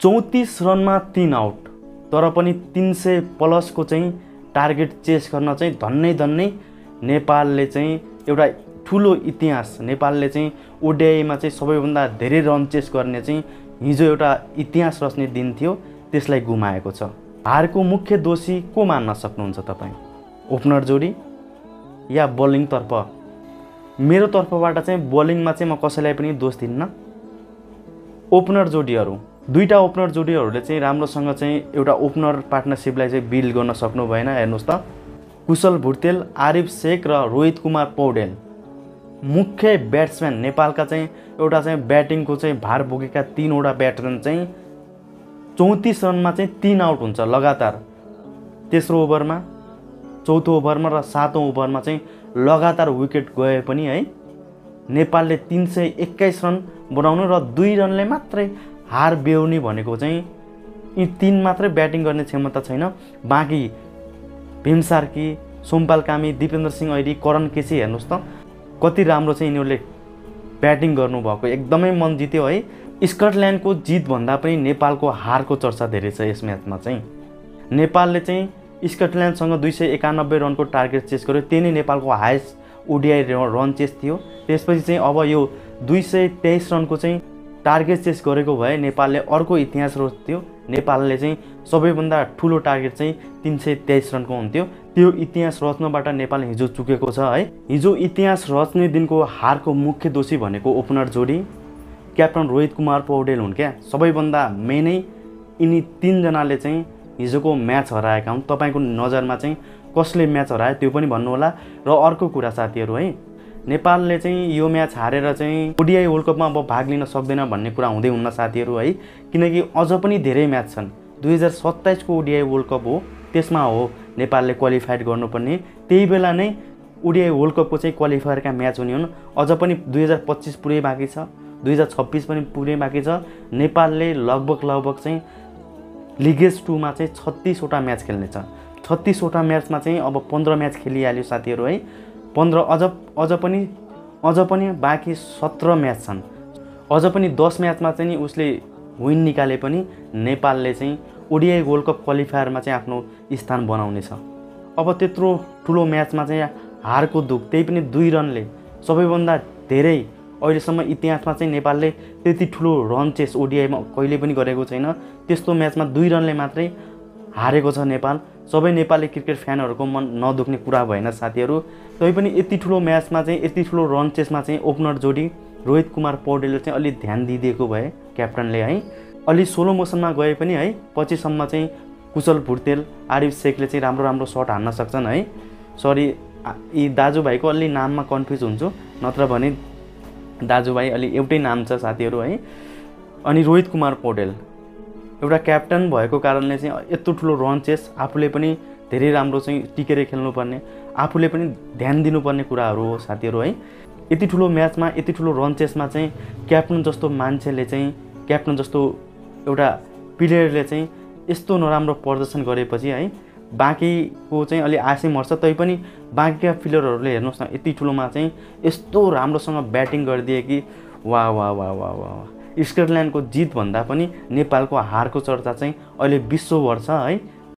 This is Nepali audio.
34 रनमा 3 आउट, तर पनि 300 प्लसको चाहिँ टार्गेट चेस गर्न चाहिँ धन्नै नेपालले चाहिँ एउटा ठुलो इतिहास, नेपालले चाहिँ ओडिआईमा चाहिँ सबैभन्दा धेरै रन चेस गर्ने चाहिँ हिजो एउटा इतिहास रच्ने दिन थियो, त्यसलाई गुमाएको छ। हारको मुख्य दोषी को मान्न सक्नुहुन्छ तपाईँ? ओपनर जोडी या बलिङतर्फ? मेरो तर्फबाट चाहिँ बलिङमा चाहिँ म कसैलाई पनि दोष दिन्न। ओपनर जोडीहरू, दुईटा ओपनर जोडीहरूले चाहिँ राम्रोसँग चाहिँ एउटा ओपनर पार्टनरसिपलाई चाहिँ बिल्ड गर्न सक्नु भएन। हेर्नुहोस् त, कुशल भुर्तेल, आरिफ शेख र रोहित कुमार पौडेल मुख्य ब्याट्सम्यान नेपालका चाहिँ एउटा चाहिँ ब्याटिङको चाहिँ भार बोकेका 3वटा ब्याट्सम्यान चाहिँ 34 रनमा चाहिँ 3 आउट हुन्छ लगातार। तेस्रो ओभरमा, चौथो ओभरमा र 7औं ओभरमा चाहिँ लगातार विकेट गए पनि है नेपालले 321 रन बनाउनु र 2 रनले मात्रै हार बेहोर्ने भनेको चाहिँ यी 3 मात्रै ब्याटिङ गर्ने क्षमता छैन। बाँकी भीम सार्की, सोमपाल कामी, दिपेन्द्र सिंह ऐरी, करण केसी हेर्नुहोस् त कति राम्रो चाहिँ यिनीहरूले ब्याटिङ गर्नुभएको, एकदमै मन जित्यो है। स्कटल्यान्डको जितभन्दा पनि नेपालको हारको चर्चा धेरै छ यस म्याचमा चाहिँ। नेपालले चाहिँ स्कटल्यान्डसँग 291 रनको टार्गेट चेस गर्यो, त्यही नै नेपालको हाइएस्ट ओडिआई रन चेस थियो। त्यसपछि चाहिँ अब यो 223 रनको चाहिँ टार्गेट चेस गरेको भए नेपालले अर्को इतिहास रच्थ्यो। नेपालले चाहिँ सबैभन्दा ठुलो टार्गेट चाहिँ 323 रनको हुन्थ्यो। त्यो इतिहास रच्नबाट नेपाल हिजो चुकेको छ है। हिजो इतिहास रच्ने दिनको हारको मुख्य दोषी भनेको ओपनर जोडी क्याप्टन रोहित कुमार पौडेल हुन् क्या। सबैभन्दा मेनै यिनी 3 जनाले चाहिँ हिजोको म्याच हराएका हुन्। तपाईँको नजरमा चाहिँ कसले म्याच हरायो त्यो पनि भन्नुहोला। र अर्को कुरा साथीहरू है, नेपालले चाहिँ यो म्याच हारेर चाहिँ ओडिआई वर्ल्ड कपमा अब भाग लिन सक्दैन भन्ने कुरा हुँदै हुन्न साथीहरू है, किनकि अझ पनि धेरै म्याच छन्। 2027 को ओडिआई वर्ल्ड कप हो, त्यसमा हो नेपालले क्वालिफाइड गर्नुपर्ने। त्यही बेला नै ओडिआई वर्ल्ड कपको चाहिँ क्वालिफायरका म्याच हुने हुन्। अझ पनि 2025 पुरै बाँकी छ, 2026 पनि पुरै बाँकी छ। नेपालले लगभग चाहिँ लिगेज 2 मा चाहिँ 36वटा म्याच खेल्नेछ। 36वटा म्याचमा चाहिँ अब 15 म्याच खेलिहाल्यो साथीहरू है। 15 अझ पनि बाँकी 17 म्याच छन्। अझ पनि 10 म्याचमा चाहिँ उसले विन निकाले पनि नेपालले चाहिँ ओडिआई वर्ल्ड कप क्वालिफायरमा चाहिँ आफ्नो स्थान बनाउनेछ। अब त्यत्रो ठुलो म्याचमा चाहिँ हारको दुख, त्यही पनि 2 रनले। सबैभन्दा धेरै अहिलेसम्म इतिहासमा चाहिँ नेपालले त्यति ठुलो रन चेस ओडिआईमा कहिले पनि गरेको छैन। त्यस्तो म्याचमा 2 रनले मात्रै हारेको छ नेपाल। सबै नेपाली क्रिकेट फ्यानहरूको मन नदुख्ने कुरा भएन साथीहरू। तैपनि यति ठुलो म्याचमा चाहिँ यति ठुलो रन चेसमा चाहिँ ओपनर जोडी रोहित कुमार पौडेलले चाहिँ अलि ध्यान दिइदिएको भए क्याप्टनले है, अलि स्लो मोसनमा गए पनि है पछिसम्म चाहिँ कुशल भुर्तेल, आरिफ शेखले चाहिँ राम्रो सट हान्न सक्छन् है। सरी, यी दाजुभाइको अलि नाममा कन्फ्युज हुन्छु, नत्र भने दाजुभाइ अलि एउटै नाम छ साथीहरू है। अनि रोहित कुमार पौडेल एउटा क्याप्टन भएको कारणले चाहिँ यत्रो ठुलो रन चेस आफूले पनि धेरै राम्रो चाहिँ टिकेर खेल्नुपर्ने, आफूले पनि ध्यान दिनुपर्ने कुराहरू हो साथीहरू है। यति ठुलो म्याचमा यति ठुलो रन चेसमा चाहिँ क्याप्टन जस्तो मान्छेले चाहिँ, क्याप्टन जस्तो एउटा प्लेयरले चाहिँ यस्तो नराम्रो प्रदर्शन गरेपछि है बाँकीको चाहिँ अलि आशै मर्छ। तैपनि बाँकीका प्लेयरहरूले हेर्नुहोस् न यति ठुलोमा चाहिँ यस्तो राम्रोसँग ब्याटिङ गरिदिए कि वाह वाह वाह वाह वाह। स्कटल्यान्डको जितभन्दा पनि नेपालको हारको चर्चा चाहिँ अहिले विश्वभर छ है।